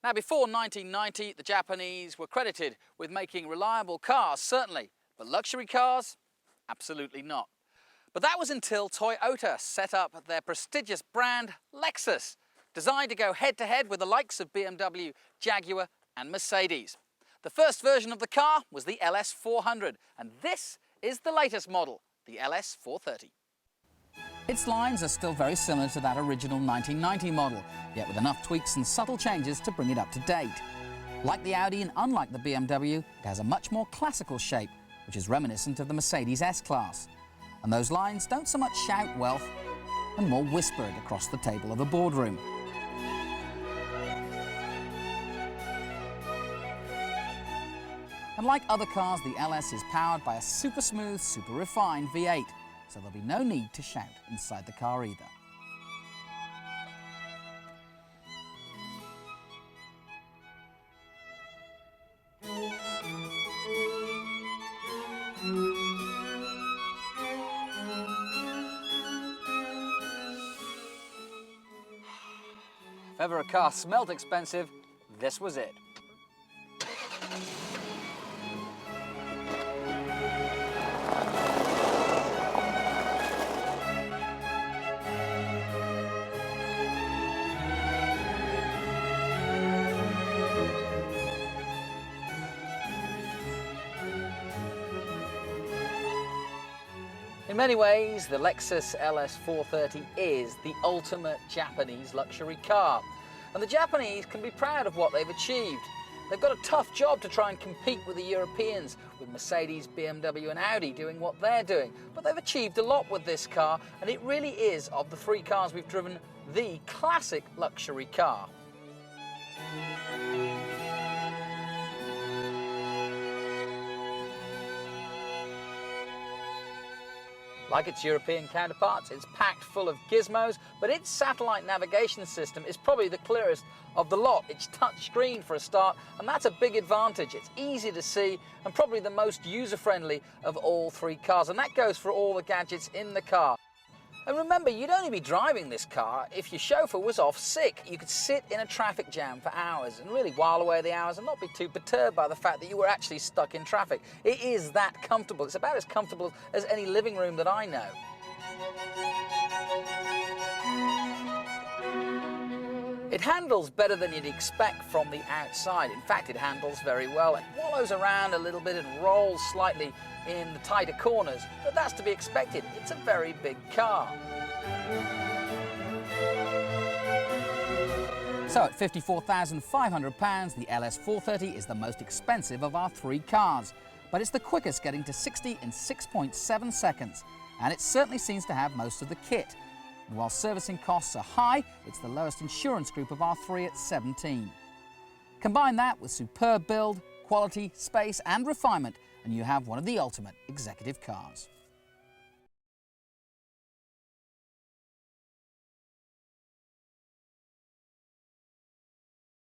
Now, before 1990, the Japanese were credited with making reliable cars, certainly, but luxury cars? Absolutely not. But that was until Toyota set up their prestigious brand Lexus, designed to go head-to-head with the likes of BMW, Jaguar and Mercedes. The first version of the car was the LS430, and this is the latest model, the LS430. Its lines are still very similar to that original 1990 model, yet with enough tweaks and subtle changes to bring it up to date. Like the Audi and unlike the BMW, it has a much more classical shape, which is reminiscent of the Mercedes S-Class. And those lines don't so much shout wealth and more whispered across the table of a boardroom. And like other cars, the LS is powered by a super smooth, super refined V8, so there'll be no need to shout inside the car either. If ever a car smelt expensive, this was it. In many ways, the Lexus LS430 is the ultimate Japanese luxury car. And the Japanese can be proud of what they've achieved. They've got a tough job to try and compete with the Europeans, with Mercedes, BMW and Audi doing what they're doing. But they've achieved a lot with this car, and it really is, of the three cars we've driven, the classic luxury car. Like its European counterparts, it's packed full of gizmos, but its satellite navigation system is probably the clearest of the lot. It's touchscreen for a start, and that's a big advantage. It's easy to see and probably the most user-friendly of all three cars, and that goes for all the gadgets in the car. And remember, you'd only be driving this car if your chauffeur was off sick. You could sit in a traffic jam for hours and really while away the hours and not be too perturbed by the fact that you were actually stuck in traffic. It is that comfortable. It's about as comfortable as any living room that I know. It handles better than you'd expect from the outside. In fact, it handles very well. It wallows around a little bit and rolls slightly in the tighter corners, but that's to be expected. It's a very big car. So at £54,500, the LS430 is the most expensive of our three cars, but it's the quickest, getting to 60 in 6.7 seconds, and it certainly seems to have most of the kit. And while servicing costs are high, it's the lowest insurance group of our three at 17. Combine that with superb build, quality, space and refinement, and you have one of the ultimate executive cars.